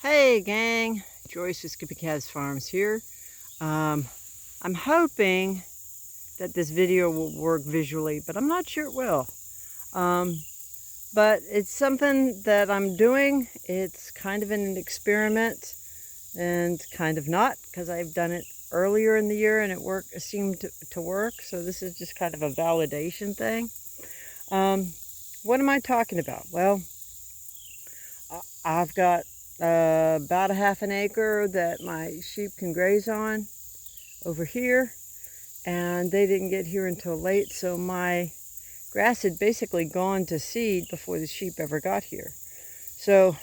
Hey gang, Joyce with Skippy Cat's Farms here. I'm hoping that this video will work visually, but I'm not sure it will. But it's something that I'm doing. It's kind of an experiment and kind of not, because I've done it earlier in the year and it seemed to work. So this is just kind of a validation thing. What am I talking about? Well, I've got about a half an acre that my sheep can graze on over here, and they didn't get here until late, so my grass had basically gone to seed before the sheep ever got here. So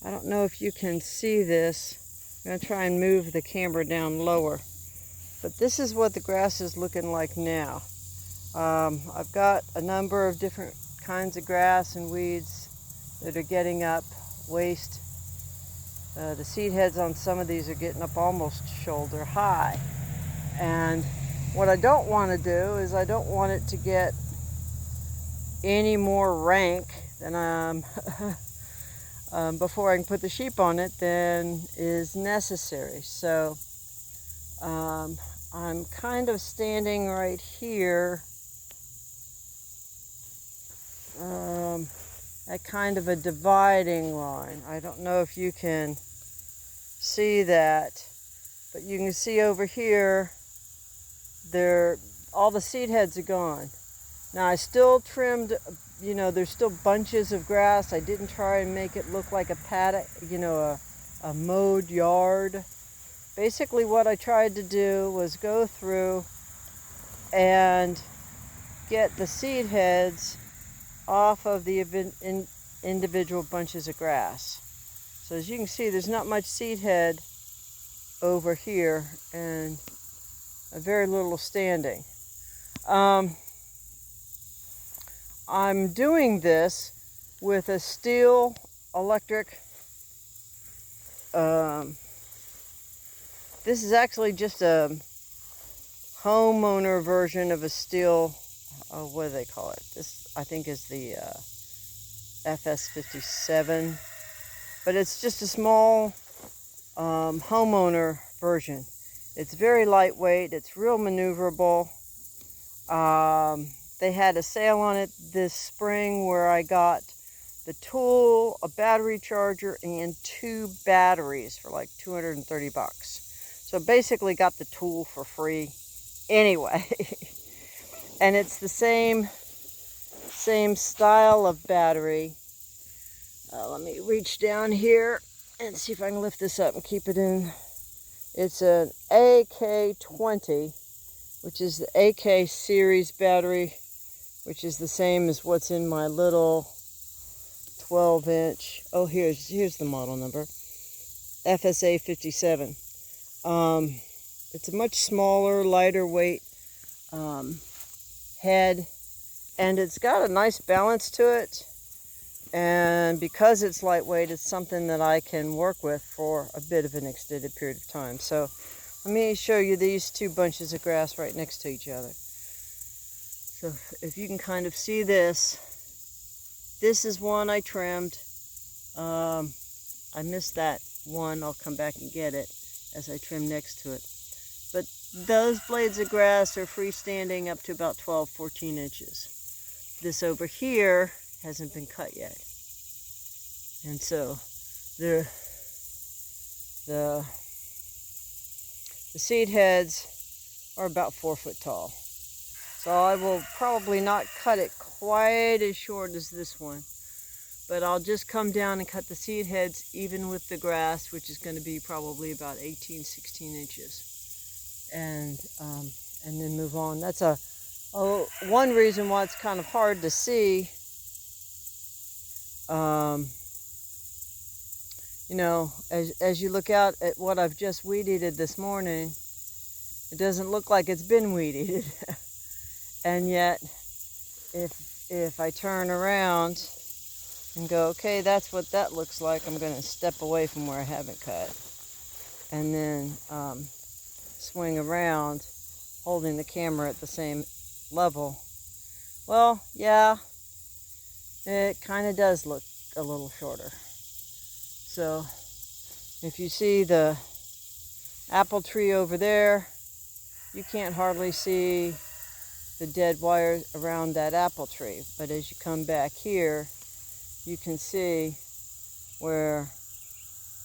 I don't know if you can see this. I'm going to try and move the camera down lower, but this is what the grass is looking like now. I've got a number of different kinds of grass and weeds that are getting up waist. The seed heads on some of these are getting up almost shoulder high. And what I don't want to do is I don't want it to get any more rank than before I can put the sheep on it than is necessary. So I'm kind of standing right here at kind of a dividing line. I don't know if you can see that, but you can see over here all the seed heads are gone. Now I still trimmed, there's still bunches of grass. I didn't try and make it look like a paddock, a mowed yard. Basically what I tried to do was go through and get the seed heads off of the individual bunches of grass. So as you can see, there's not much seed head over here and very little standing. I'm doing this with a Stihl electric. This is actually just a homeowner version of a Stihl, what do they call it? This I think is the FS57, but it's just a small homeowner version. It's very lightweight, it's real maneuverable. They had a sale on it this spring where I got the tool, a battery charger, and 2 batteries for like 230 bucks. So basically got the tool for free anyway. And it's the same style of battery. Let me reach down here and see if I can lift this up and keep it in. It's an AK-20, which is the AK series battery, which is the same as what's in my little 12-inch. Oh, here's the model number, FSA57. It's a much smaller, lighter weight head, and it's got a nice balance to it. And because it's lightweight, it's something that I can work with for a bit of an extended period of time. So let me show you these 2 bunches of grass right next to each other. So if you can kind of see this is one I trimmed. I missed that one. I'll come back and get it as I trim next to it. But those blades of grass are freestanding up to about 12-14 inches. This over here hasn't been cut yet. And so the seed heads are about 4 foot tall. So I will probably not cut it quite as short as this one, but I'll just come down and cut the seed heads even with the grass, which is going to be probably about 18-16 inches, and then move on. That's one reason why it's kind of hard to see. As you look out at what I've just weed eated this morning, it doesn't look like it's been weed eated. And yet, if I turn around and go, okay, that's what that looks like, I'm going to step away from where I haven't cut, and then swing around, holding the camera at the same level. Well, yeah, it kind of does look a little shorter. So If you see the apple tree over there, you can't hardly see the dead wire around that apple tree. But as you come back here, you can see where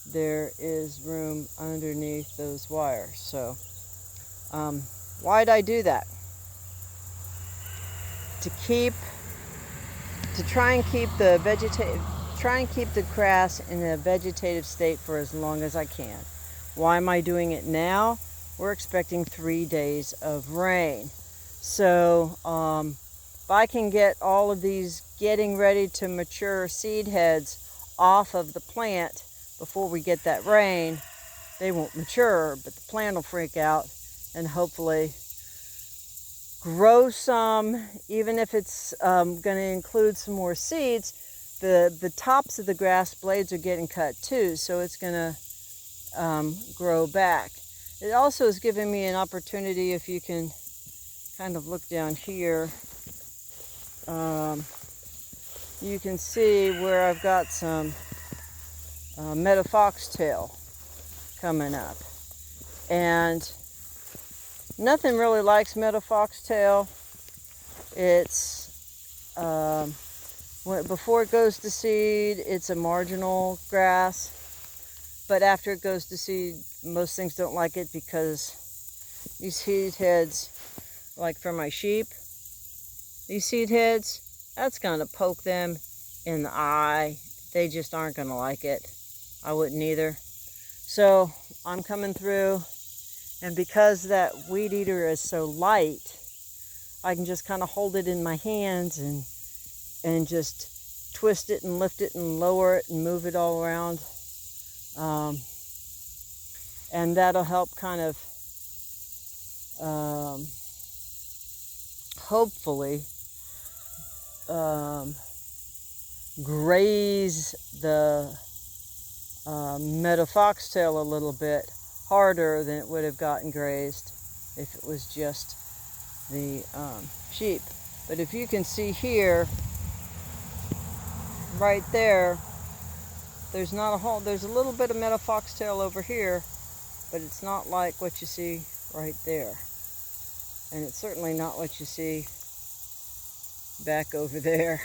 there is room underneath those wires. So why'd I do that? To try and keep the grass in a vegetative state for as long as I can. Why am I doing it now? We're expecting 3 days of rain. So if I can get all of these getting ready to mature seed heads off of the plant before we get that rain, they won't mature, but the plant will freak out and hopefully grow some, even if it's going to include some more seeds. The tops of the grass blades are getting cut too, so it's going to grow back. It also is giving me an opportunity, if you can kind of look down here, you can see where I've got some meadow foxtail coming up. And nothing really likes meadow foxtail. It's before it goes to seed, it's a marginal grass. But after it goes to seed, most things don't like it because these seed heads, like for my sheep, these seed heads, that's going to poke them in the eye. They just aren't going to like it. I wouldn't either. So I'm coming through, and because that weed eater is so light, I can just kind of hold it in my hands and just twist it and lift it and lower it and move it all around. And that'll help kind of hopefully graze the meadow foxtail a little bit harder than it would have gotten grazed if it was just the sheep. But if you can see here, right there, there's not a whole, there's a little bit of meadow foxtail over here, but it's not like what you see right there. And it's certainly not what you see back over there.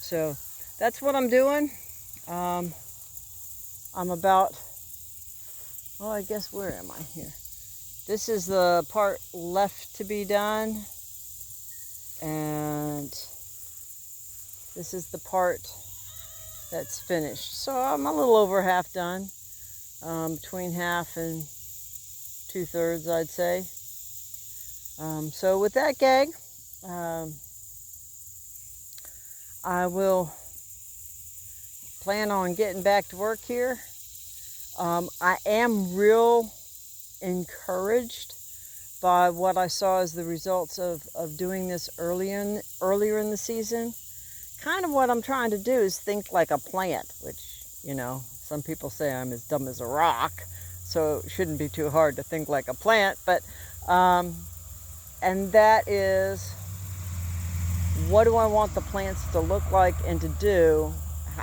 So that's what I'm doing. I'm about, well, I guess, where am I here? This is the part left to be done. And this is the part that's finished. So I'm a little over half done. Between half and 2/3, I'd say. So with that, gang, I will plan on getting back to work here. I am real encouraged by what I saw as the results of doing this earlier in the season. Kind of what I'm trying to do is think like a plant, which, you know, some people say I'm as dumb as a rock, so it shouldn't be too hard to think like a plant. But and that is, what do I want the plants to look like and to do?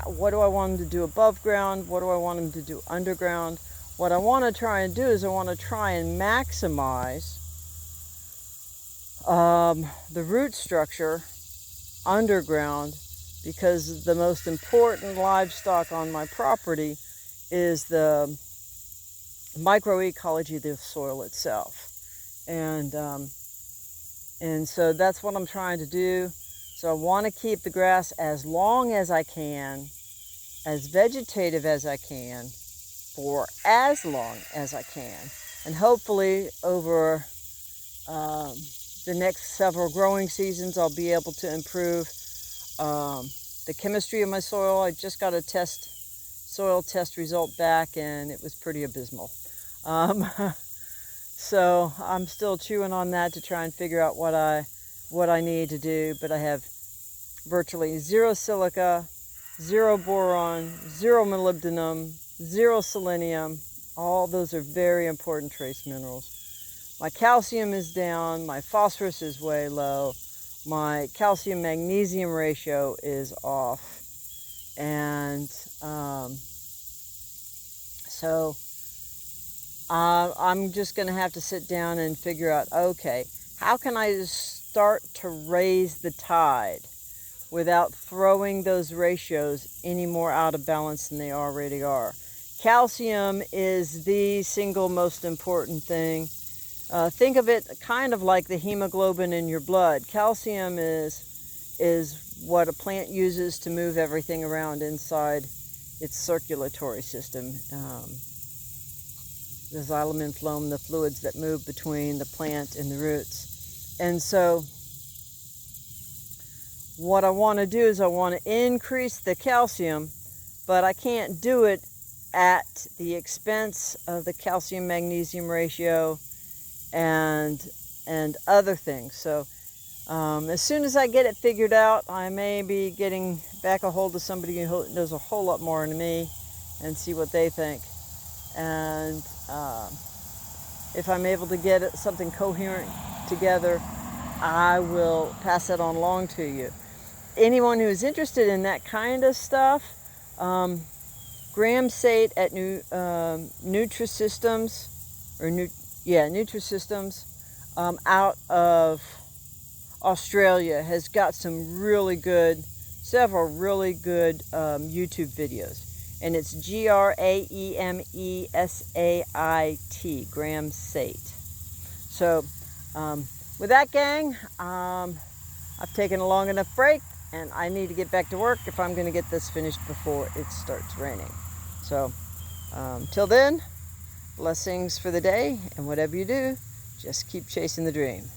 What do I want them to do above ground? What do I want them to do underground? What I want to try and do is I want to try and maximize the root structure underground, because the most important livestock on my property is the microecology of the soil itself. And so that's what I'm trying to do. So I want to keep the grass as long as I can, as vegetative as I can, for as long as I can. And hopefully over the next several growing seasons, I'll be able to improve the chemistry of my soil. I just got a soil test result back, and it was pretty abysmal. So I'm still chewing on that to try and figure out what I need to do. But I have virtually 0 silica, 0 boron, 0 molybdenum, 0 selenium. All those are very important trace minerals. My calcium is down, my phosphorus is way low, my calcium magnesium ratio is off. And So I'm just going to have to sit down and figure out, okay, how can I start to raise the tide without throwing those ratios any more out of balance than they already are? Calcium is the single most important thing. Think of it kind of like the hemoglobin in your blood. Calcium is what a plant uses to move everything around inside its circulatory system. The xylem and phloem, the fluids that move between the plant and the roots. And so what I want to do is I want to increase the calcium, but I can't do it at the expense of the calcium-magnesium ratio and other things. So as soon as I get it figured out, I may be getting back a hold of somebody who knows a whole lot more than me and see what they think. And if I'm able to get something coherent together, I will pass that on along to you. Anyone who is interested in that kind of stuff, Graham Sate at Nutrisystems, Nutrisystems, out of Australia, has got several really good YouTube videos. And it's Graemesait, Graham Sate. So with that, gang, I've taken a long enough break, and I need to get back to work if I'm going to get this finished before it starts raining. So till then, blessings for the day, and whatever you do, just keep chasing the dream.